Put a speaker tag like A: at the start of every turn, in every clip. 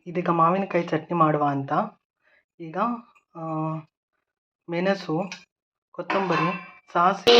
A: ಇದೀಗ ಮಾವಿನಕಾಯಿ ಚಟ್ನಿ ಮಾಡುವ ಅಂತ. ಈಗ ಮೆಣಸು, ಕೊತ್ತಂಬರಿ, ಸಾಸಿವೆ,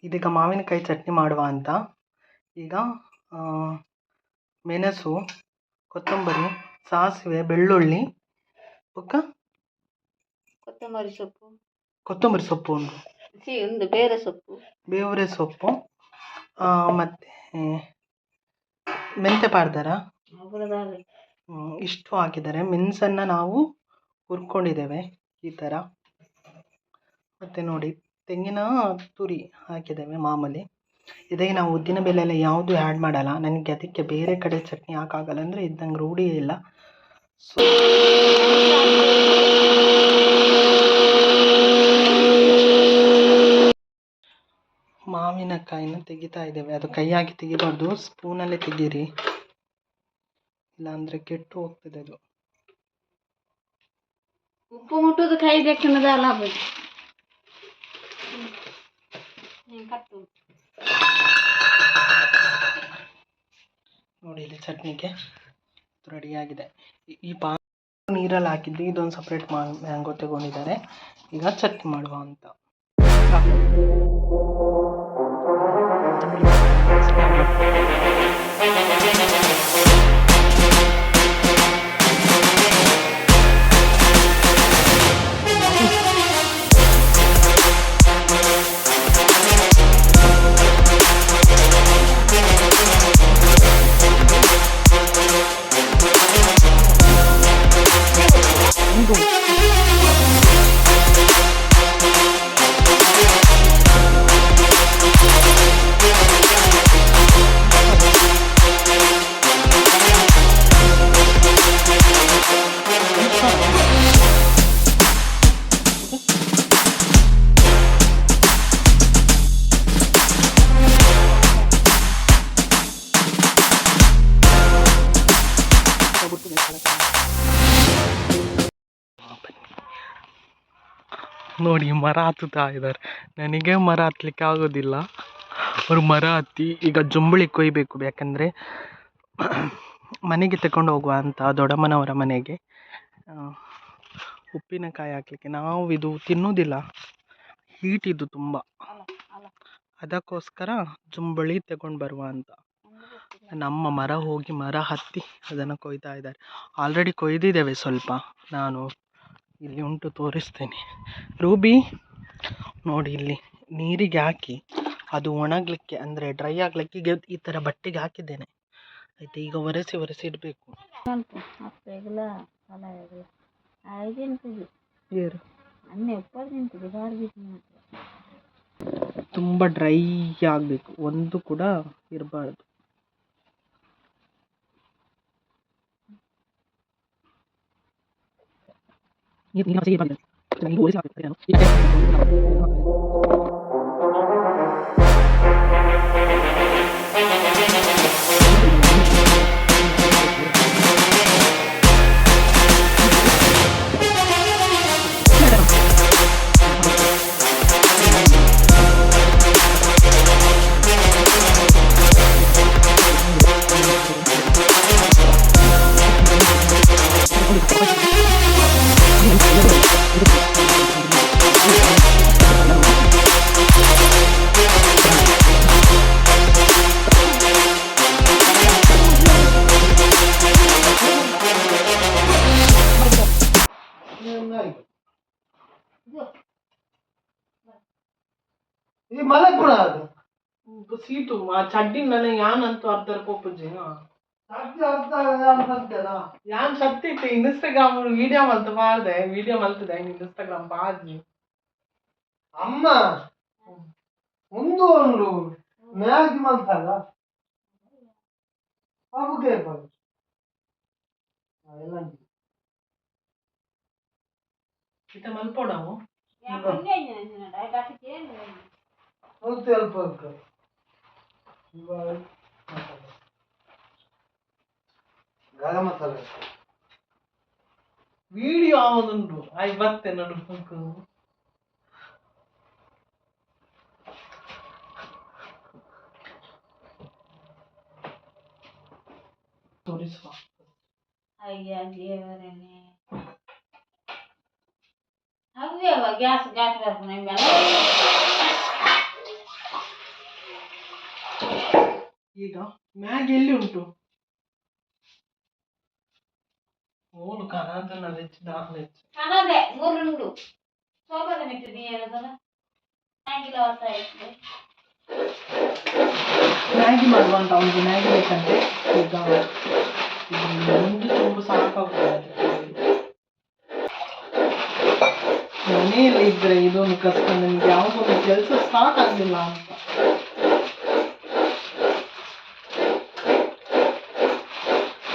A: ಇದೀಗ ಮಾವಿನಕಾಯಿ ಚಟ್ನಿ ಮಾಡುವ ಅಂತ. ಈಗ ಮೆಣಸು, ಕೊತ್ತಂಬರಿ, ಸಾಸಿವೆ, ಬೆಳ್ಳುಳ್ಳಿ, ಕೊತ್ತಂಬರಿ ಸೊಪ್ಪು ಒಂದು ಬೇವರೆ ಸೊಪ್ಪು ಮತ್ತು ಮೆಂತ್ಯ ಪಾಡ್ದಾರ ಇಷ್ಟು ಹಾಕಿದ್ದಾರೆ. ಮೆಣಸನ್ನು ನಾವು ಹುರ್ಕೊಂಡಿದ್ದೇವೆ ಈ ಥರ. ಮತ್ತು ನೋಡಿ, ತೆಂಗಿನ ತುರಿ ಹಾಕಿದ್ದೇವೆ ಮಾಮೂಲಿ. ಇದಕ್ಕೆ ನಾವು ಉದ್ದಿನ ಬೇಳೆ ಎಲ್ಲ ಯಾವುದು ಆ್ಯಡ್ ಮಾಡಲ್ಲ. ನನಗೆ ಅದಕ್ಕೆ ಬೇರೆ ಕಡೆ ಚಟ್ನಿ ಹಾಕಾಗಲ್ಲ, ಅಂದರೆ ಇದು ನಂಗೆ ರೂಢಿ ಇಲ್ಲ. ಸೊ ಮಾವಿನಕಾಯಿನ ತೆಗಿತಾ ಇದ್ದೇವೆ. ಅದು ಕೈಯಾಗಿ ತೆಗಿಬಾರ್ದು, ಸ್ಪೂನಲ್ಲೇ ತೆಗೀರಿ, ಇಲ್ಲಾಂದರೆ ಕೆಟ್ಟು ಹೋಗ್ತದೆ ಅದು.
B: ಉಪ್ಪು ಮುಟ್ಟೋದು ಕೈ ಬೇಕನ್ನೋದಲ್ಲ.
A: ನೋಡಿ, ಇಲ್ಲಿ ಚಟ್ನಿಗೆ ರೆಡಿಯಾಗಿದೆ. ಈ ನೀರಲ್ಲಿ ಹಾಕಿದ್ದು ಇದೊಂದು ಸಪ್ರೇಟ್ ಮ್ಯಾಂಗೋ ತಗೊಂಡಿದ್ದಾರೆ. ಈಗ ಚಟ್ನಿ ಮಾಡುವ ಅಂತ. ನೋಡಿ, ಮರ ಹತ್ತುತ್ತಾ ಇದ್ದಾರೆ. ನನಗೆ ಮರ ಹತ್ತಲಿಕ್ಕೆ ಆಗೋದಿಲ್ಲ. ಅವರು ಮರ ಹತ್ತಿ ಈಗ ಜೊಂಬಳಿ ಕೊಯ್ಬೇಕು. ಯಾಕಂದರೆ ಮನೆಗೆ ತಗೊಂಡು ಹೋಗುವ ಅಂತ, ದೊಡ್ಡಮ್ಮನವರ ಮನೆಗೆ ಉಪ್ಪಿನಕಾಯಿ ಹಾಕಲಿಕ್ಕೆ. ನಾವು ಇದು ತಿನ್ನೋದಿಲ್ಲ, ಹೀಟ್ ಇದು ತುಂಬ, ಅದಕ್ಕೋಸ್ಕರ ಜೊಂಬಳಿ ತಗೊಂಡು ಬರುವ ಅಂತ. ನಮ್ಮ ಮರ ಹೋಗಿ ಮರ ಹತ್ತಿ ಅದನ್ನು ಕೊಯ್ತಾ ಇದ್ದಾರೆ. ಆಲ್ರೆಡಿ ಕೊಯ್ದಿದ್ದೇವೆ ಸ್ವಲ್ಪ. ನಾನು ಇಲ್ಲಿ ಉಂಟು, ತೋರಿಸ್ತೇನೆ. ರೂಬಿ ನೋಡಿ, ಇಲ್ಲಿ ನೀರಿಗೆ ಹಾಕಿ ಅದು ಒಣಗಲಿಕ್ಕೆ, ಅಂದರೆ ಡ್ರೈ ಆಗಲಿಕ್ಕೆ ಈ ಥರ ಬಟ್ಟೆಗೆ ಹಾಕಿದ್ದೇನೆ. ಆಯ್ತು, ಈಗ ಒರೆಸಿ ಇಡಬೇಕು. ತುಂಬ ಡ್ರೈ ಆಗಬೇಕು, ಒಂದು ಕೂಡ ಇರಬಾರ್ದು. ಸೀಟು ಚಡ್ಡಿ ನನ್ನ ಯಾನಂತೂ ಅರ್ಧರ್ ಕೋಪುಜಿ ಯಾನ್ ಸತ್ತಿತ್ತು. ಇನ್ಸ್ಟಾಗ್ರಾಮ್ ವಿಡಿಯೋ ಮಲ್ತು ಮಾಡಿದೆ, ವಿಡಿಯೋ ಮಲ್ತದೆ ಇನ್ಸ್ಟಾಗ್ರಾಮ್ ಬಾಜಿ ಅಮ್ಮ ಒಂದು ಒಂದು ಮ್ಯಾಗಿ ಮಲ್ತಾಗ ಮಲ್ಪೋಡವು ಸ್ವಲ್ಪ ಗರಂ ಮಸಾಲೆ ವಿಡಿಯೋ ಆವದುಂಟು ಆಯ್ ಬತ್ತೆ ನೋಡು ತೋರಿಸುವ
B: ಅಯ್ಯ ದೇವರೇನೆ ಹವ್ಯವ ಗ್ಯಾಸ್ ಗಾಟ್ ಬರ್ತದೆ
A: ಈಗ ಮ್ಯಾಗ್ ಎಲ್ಲಿ ಉಂಟು ಮೂರು ಕನಾತನ
B: ಕನದೆ ಮೂರುಂಡು ಸೋಪದ ಮಿಟ್ಟು ನೀ ಹೇಳೋದಲ್ಲ ಮ್ಯಾಗಿಲ ಹೊತ್ತ ಇತ್ತು
A: ಮ್ಯಾಗಿ ಮಾಡುವ ಅಂತ ಅವನಿಗೆ ಮ್ಯಾಗಿ ಬೇಕಂತೆ ಈಗ ಒಂದು ತುಂಬ ಸಾಕಾಗ್ತದೆ ಮನೆಯಲ್ಲಿ ಇದ್ರೆ ಇದೊಂದು ಕಷ್ಟ ನನಗೆ ಯಾವುದೊಂದು ಕೆಲಸ ಸ್ಟಾರ್ಟ್ ಆಗಲಿಲ್ಲ ಅಂತ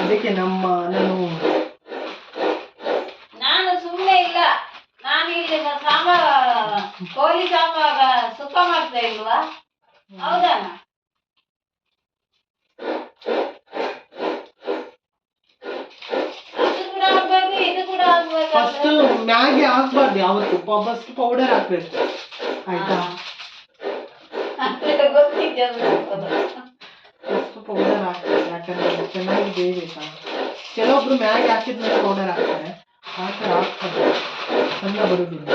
A: ಅದಕ್ಕೆ
B: ನಾನು ಸುಮ್ಮನೆ ಇಲ್ಲ ನಾನು ಇಲ್ಲಿ ಸಾಂಬಾರ್ ಕೋಳಿ ಸಾಂಬಾರ ಸುಕ್ಕ ಮಾಡ್ತಾ ಇಲ್ವಾ ಹೌದಾ ಅದು ಕೂಡ ಆಗ್ಬೇಕು ಇದು ಕೂಡ
A: ಫಸ್ಟ್
B: ಆಗ್ಬೇಕು
A: ಮ್ಯಾಗಿ ಹಾಕ್ಬಾರ್ದು ಯಾವತ್ತು ಫಸ್ಟ್ ಪೌಡರ್ ಹಾಕ್ಬೇಕು ಆಯ್ತಾ
B: ಗೊತ್ತಿದ್ದೆ
A: ಫಸ್ಟ್ ಪೌಡರ್ ಹಾಕ್ತಾರೆ ಯಾಕಂದ್ರೆ ಚೆನ್ನಾಗಿ ಬೇಯಬೇಕಲ್ಲ ಕೆಲವೊಬ್ರು ಮ್ಯಾಗಿ ಹಾಕಿದ್ಮೇಲೆ ಪೌಡರ್ ಹಾಕ್ತಾರೆ ಹಾಕ್ತಾರೆ ಚಂದ ಬರುದಿಲ್ಲ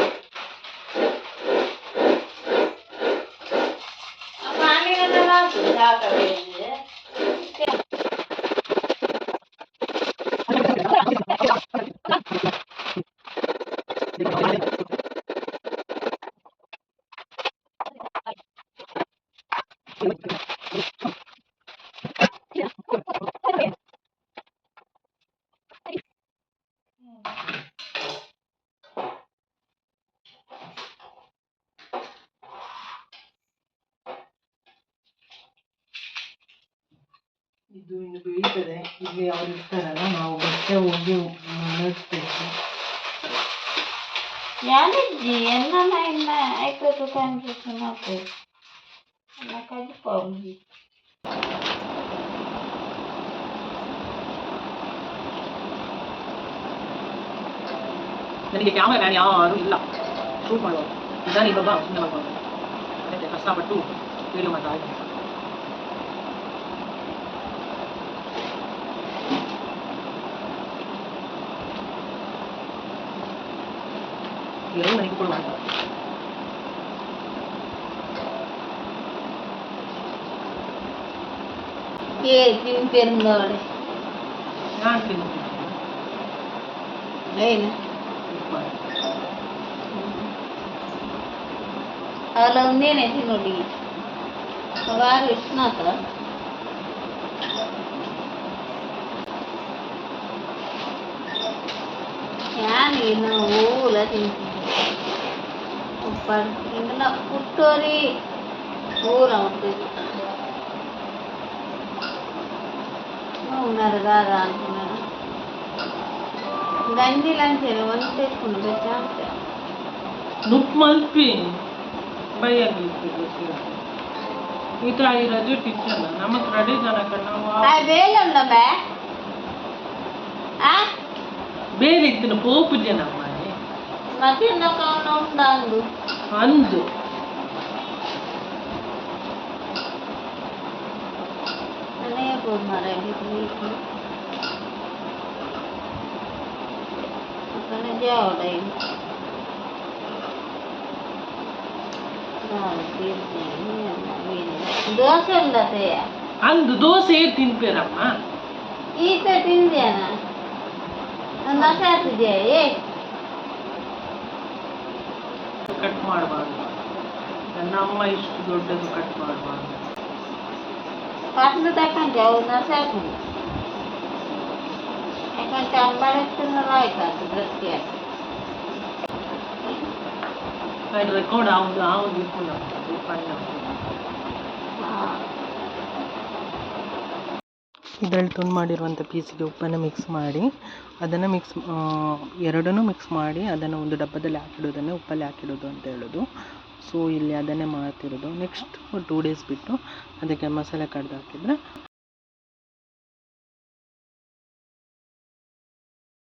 A: ಇದು ಇನ್ನು ಬೇಯ್ತದೆ ಇಲ್ಲಿ ಅವ್ರು ಇರ್ತಾರಲ್ಲ ನಾವು ಬಟ್ಟೆ ಹೋಗಿ ನಡೆಸ್ಬೇಕು
B: ಯಾರಿದ್ದಿ ಎಲ್ಲ ಇಲ್ಲ ಆಯ್ತು ಕಾಣಿಸ್ತು ನಾವು ಎಲ್ಲ ಕಲಿಪಿ
A: ನನಗೆ ಕ್ಯಾಮರಾ ಯಾರು ಇಲ್ಲ ಶೂಟ್ ಮಾಡುವ ಇದಾನಿ ಬಾಬಾ ಸುಮ್ಮನೆ ಮಾಡ್ಬೋದು ಮತ್ತೆ ಕಷ್ಟಪಟ್ಟು ವೀಡಿಯೋ ಮಾಡ್ತಾ ಇದ್ದೀನಿ ಎಲ್ಲರೂ ನನಗೆ ಕೊಡುವ
B: ತಿಂಪೆರುಂದೋಳೆ
A: ನಾನು ತಿಂತೀನಿ
B: ಏನು ಅಲ್ಲ ಒಂದೇನೆ ತಿನ್ನೋಡಿ ಬಾರಿ ಇಷ್ಟನಾತ ಯಾನಿನ ಹೂಲ ತಿಂತೀನಿ ಉಪ್ಪಾಡು ಪುಟ್ಟೋರಿ ಊರ ఉంటుంది ఉన్నారు కాదా అంటున్నాను గంజి లంచారు వంట తెచ్చుకుంటే చాలు
A: ನುಪ್ಪು ಮಲ್ಪಿ ಬೈಯಲ್ಲಿ ಈ ಥರ ಇರೋದು ಟೀಚರ್ನ ನಮಗೆ ರೆಡಿ ಜನಕ ನಾವು
B: ಬೇಲೆ ఉండబే
A: ಬೇರೆ ಇತ್ತಿನ ಪೋಪು ಜನ
B: మధ్యాహ్నం కావున ఉండాలి
A: ಅಂದು
B: అనే పోమారండి మీకు అక్కడ జావడై దోశ ఉండతయ్య
A: ಅಂದು ದೋಸೆ ತಿನ್ಪೇರಮ್ಮ
B: ಈತ ತಿಂದ್ಯಾನ ನಸಾತಿದ್ಯಾ
A: ಕಟ್ ಮಾಡಬಾರ್ದು ನನ್ನ ಅಮ್ಮ ಇಷ್ಟು ದೊಡ್ಡದು ಕಟ್ ಮಾಡಬಾರ್ದು
B: ಪಾತ್ರೆ ತಕೊಂಡೆ ಅವು ನಸಾಕು ಯಾಕಂದ್ರೆ ಅಂಬಾಳೆತ್ತಿನಲ್ಲ ಆಯ್ತು ಗಟ್ಟಿ
A: ಅದು ರೆಕಾರ್ಡ್ ಆವುದು ಇದರಲ್ಲಿ ತುಂಡು ಮಾಡಿರುವಂಥ ಪೀಸಿಗೆ ಉಪ್ಪನ್ನು ಮಿಕ್ಸ್ ಮಾಡಿ ಅದನ್ನು ಎರಡನ್ನೂ ಮಿಕ್ಸ್ ಮಾಡಿ ಅದನ್ನು ಒಂದು ಡಬ್ಬದಲ್ಲಿ ಹಾಕಿಡೋದನ್ನೇ ಉಪ್ಪಲ್ಲಿ ಹಾಕಿಡೋದು ಅಂತ ಹೇಳೋದು. ಸೊ ಇಲ್ಲಿ ಅದನ್ನೇ ಮಾಡ್ತಿರೋದು. ನೆಕ್ಸ್ಟ್ 2 ಡೇಸ್ ಬಿಟ್ಟು ಅದಕ್ಕೆ ಮಸಾಲೆ ಕಡ್ದು ಹಾಕಿದರೆ